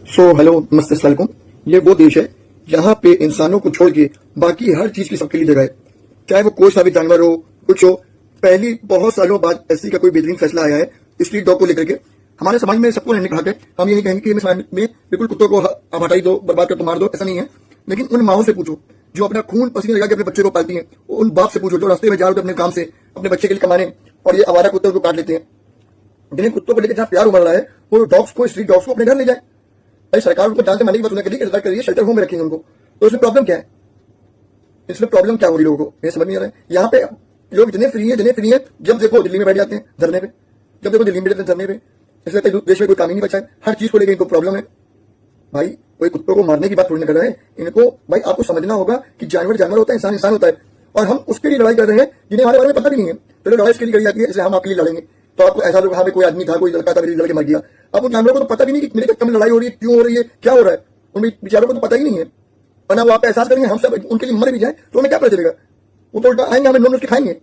Hello नमस्ते अस्सलाम वालेकुम। ये वो देश है जहाँ पे इंसानों को छोड़ के बाकी हर चीज की सबके लिए जगह है, चाहे वो कोई सा भी जानवर हो, कुछ हो। पहली बहुत सालों बाद ऐसी का कोई बेहतरीन फैसला आया है स्ट्रीट डॉग को लेकर के। हमारे समाज में सबको रहने का हक है। हम यही कहेंगे कि इस समाज में बिल्कुल कुत्तों को आप हटाई दो, बर्बाद कर दो, मार दो, ऐसा नहीं है। लेकिन उन माओं से पूछो जो अपना खून पसीने लगा के अपने बच्चे को पालती हैं। उन बाप से पूछो जो रास्ते में जा रहे होते अपने काम से अपने बच्चे के लिए कमाने, और ये आवारा कुत्तों को काट लेते हैं। जिन्हें कुत्तों को लेकर जहाँ प्यार उमड़ रहा है वो डॉग्स को, स्ट्रीट डॉग्स को अपने घर ले जाए। भाई सरकार उनको जानते मानने की बात उन्हें इंतजार कर रही है, शेल्टर होम में रखेंगे उनको। तो इसमें प्रॉब्लम क्या है? इसमें प्रॉब्लम क्या हो रही है लोगों को ये समझ नहीं आ रहा है। यहाँ पे लोग इतने फ्री है, जब देखो दिल्ली में बैठ जाते हैं धरने पे, जब देखो दिल्ली में बैठ जाते हैं धरने पे। इसलिए देश में कोई काम ही नहीं बचा है, हर चीज को लेकर इनको प्रॉब्लम है। भाई कोई कुत्तों को मारने की बात थोड़ी ना कर रहा है इनको। भाई आपको समझना होगा कि जानवर जानवर होता है, इंसान इंसान होता है, और हम उसके लिए लड़ाई कर रहे हैं जिन्हें हमारे बारे में पता भी नहीं है। तो लड़ाई इसके लिए करी जाती है, इसलिए हम आपके लिए लड़ेंगे। तो आपको ऐसा लोग, हाँ कोई आदमी था, कोई लड़का था, मेरी लड़के मर गया। अब उन जानवरों को तो पता भी नहीं कि मेरे कम लड़ाई हो रही है, क्यों हो रही है, क्या हो रहा है। उन बेचारों को तो पता ही नहीं है। और ना वो आप एहसास करेंगे, हम सब उनके लिए मर भी जाए तो हमें क्या पता चलेगा। वो तो उल्टा आएंगे, हमें नॉन वेज खाएंगे।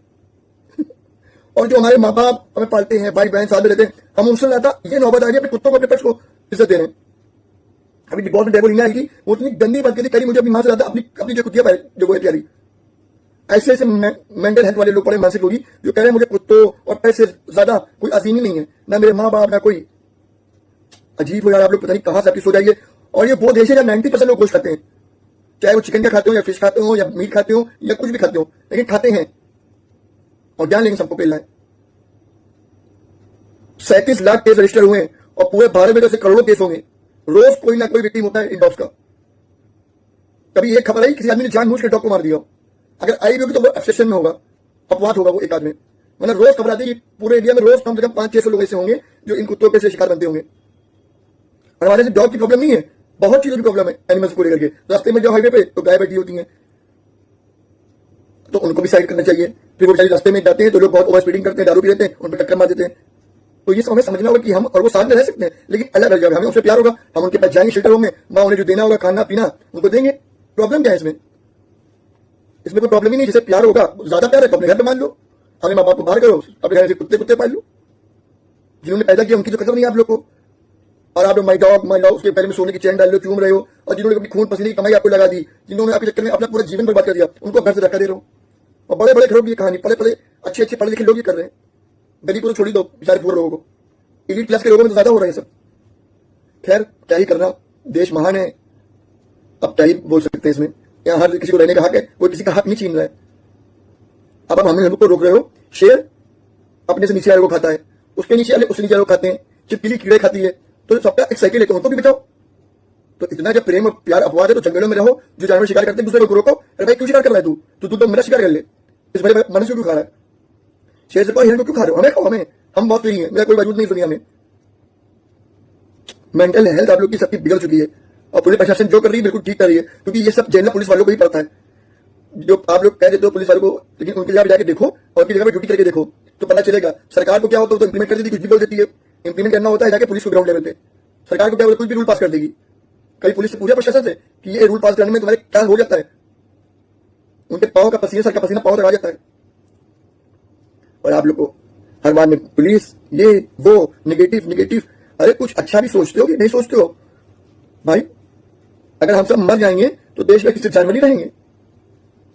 और जो हमारे माँ बाप हमें पालते हैं, भाई बहन साथ में रहते हैं, हम उनसे ज्यादा ये नौबत आ गई अपने कुत्तों को, अपने पेट्स को इज्जत दे रहे हैं। अभी बिग बॉस में डेबोलिना आई थी, वो इतनी गंदी बात करी मुझे अपनी माँ से ज्यादा अपनी जो कुतिया जो गोया प्यारी। ऐसे ऐसे मेंटल हेल्थ वाले लोग पड़े मानसिक लोग जो कह रहे हैं मुझे कुत्तों और पैसे ज्यादा कोई अजीम ही नहीं है, ना मेरे माँ बाप, ना कोई। अजीब हो यार आप लोग, पता नहीं कहां से आपकी सोच आई है। और ये वो देश है जहां 90% लोग गोश्त खाते हैं, चाहे वो चिकन का खाते हो या फिश खाते हो या मीट खाते हो या कुछ भी खाते हो, लेकिन खाते हैं। और ज्ञान लेंगे सबको पेलना है। 37 लाख केस रजिस्टर हुए हैं और पूरे भारत में तो करोड़ों केस होंगे। रोज कोई ना कोई विक्टिम होता है इन डॉग्स का। कभी एक खबर आई किसी आदमी ने जानबूझ के डॉग को मार दिया, अगर आई भी होगी तो वो ऑब्सेशन में होगा, अपवाद होगा वो एक आदमी। मतलब रोज खबर आती है कि पूरे इंडिया में रोज कम से कम 500-600 लोग ऐसे होंगे जो इन कुत्तों के शिकार बनते होंगे। और हमारे डॉग की प्रॉब्लम नहीं है, बहुत चीजों की प्रॉब्लम है एनिमल्स को लेकर के। रास्ते में जो हाईवे पे तो गाय बैठी होती हैं, तो उनको भी साइड करना चाहिए। फिर वो बेचारे रास्ते में जाते हैं तो लोग बहुत ओवर स्पीडिंग करते हैं, दारू पी लेते हैं, उन पर टक्कर मार देते हैं। तो ये हमें समझना होगा कि हम और वो साथ में रह सकते हैं, लेकिन अलग अलग जगह। हमें उनसे प्यार होगा, हम उनके पास जाएंगे शेल्टर होम में, माँ उन्हें जो देना होगा खाना पीना उनको देंगे। प्रॉब्लम क्या है इसमें? इसमें कोई प्रॉब्लम ही नहीं। जैसे प्यार होगा, ज्यादा प्यार है तो अपने घर पे मान लो, अपने माँ बाप को बाहर करो, अपने घर से कुत्ते पाल लो। जिन्होंने पैदा किया उनकी तो कदर नहीं है आप लोग को। और आप लोग माई डॉग उसके पैर में सोने की चैन डाल लो, चूम रहे हो। और जिन्होंने अपनी खून पसीने की कमाई आपको लगा दी, जिन्होंने आपके चक्कर में अपना पूरा जीवन बर्बाद कर दिया, उनको घर से धक्का दे रहे हो। और बड़े बड़े घरों की कहानी, पले पले अच्छे अच्छे पढ़े लिखे लोग ये कर रहे हैं। गरीब को तो छोड़ ही दो, बेचारे पूरे लोगों को, एलीट क्लास के लोगों में तो ज्यादा हो रहा है सब। खैर क्या ही करना, देश महान है, अब क्या ही बोल सकते हैं इसमें। यहाँ हर किसी को रहने का हक है, कोई किसी का हक नहीं छीन रहा है। अब हमें हम को रोक रहे हो। शेर अपने से नीचे वाले को खाता है, उसके नीचे वाले उससे नीचे वाले को खाते हैं, छिपकली कीड़े खाती है, तो सबका एक साइकिल है, तो उनको भी बचाओ। तो इतना जब प्रेम और प्यार अपवाद है तो जंगलों में रहो। जो जानवर शिकार करते हैं दूसरे को रोको। अरे भाई क्यों शिकार कर रहा है तू तो मेरा शिकार कर ले, इस बड़े मनुष्य क्यों खा रहा है? शेर से हिरण को क्यों खा रहे हो? हमें खाओ, हमें, हम बहुत फ्री हैं, मेरा कोई वजूद नहीं दुनिया में। मेंटल हेल्थ आप लोग की सबकी बिगड़ चुकी है, और पुलिस प्रशासन जो कर रही है बिल्कुल ठीक कर रही है, क्योंकि ये सब जनरल पुलिस वालों को ही पड़ता है। जो आप लोग कह देते हो पुलिस वालों को, लेकिन उनकी जगह जाके देखो और उनकी जगह पर ड्यूटी करके देखो तो पता चलेगा। सरकार को क्या होता है तो इंप्लीमेंट कर देती, कुछ भी बोल देती है। इंप्लीमेंट करना होता है जाके पुलिस को ग्राउंड लेवल पे। सरकार को क्या होता है, कुछ भी रूल पास कर देगी। कई पुलिस से पूछा प्रशासन से कि ये रूल पास करने में तुम्हारे क्या हो जाता है, उनके पाँव का पसीना, सर का पसीना पाँव तक आ जाता है। और आप लोग को हर बार में पुलिस ये वो नेगेटिव। अरे कुछ अच्छा भी सोचते हो कि नहीं सोचते हो? भाई अगर हम सब मर जाएंगे तो देश में किसी जानवर नहीं रहेंगे।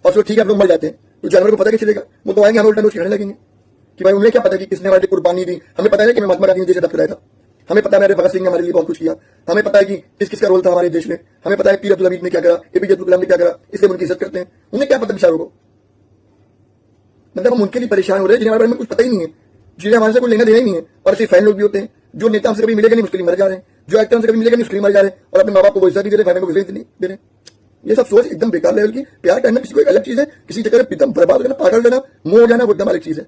और चलो ठीक है, हम लोग मर जाते हैं तो जानवर को पता क्या चलेगा? वो तो आएंगे, हम उल्टा नोच खाने लगेंगे कि भाई उन्हें क्या पता कि किसने हमारे कुर्बानी दी। हमें पता है कि मैं महात्मा गांधी ने देश आजाद कराया था, हमें पता है मेरे भगत सिंह ने हमारे लिए बहुत कुछ किया, हमें पता है कि किस किस का रोल था हमारे देश में, हमें पता है पीर अब्दुल हमीद ने क्या करा, एपीजे अब्दुल कलाम ने क्या करा, इसलिए उनकी इज्जत करते हैं। उन्हें क्या पता बेचारों को? मतलब हम उनके लिए परेशान हो रहे हैं जिन्हें हमारे बारे में कुछ पता ही नहीं है, जिन्हें हमारे से कोई लेना देना ही नहीं है। और ऐसे फैन लोग भी होते हैं जो नेता हमसे कभी मिलेगा नहीं उसके लिए मर जा रहे हैं, जो एक्टर हमसे कभी मिलेगा नहीं उसके लिए मर जा रहे हैं, और अपने माँ बाप को वो इज्जत नहीं दे रहे, फैमिली को इज्जत नहीं दे रहे। ये सब सोच एकदम बेकार लेवल की। प्यार करना किसी को एक अलग चीज है, किसी जगह एकदम बर्बाद हो जाना, पागल लेना, मुंह हो जाना, वो एकदम अलग चीज है।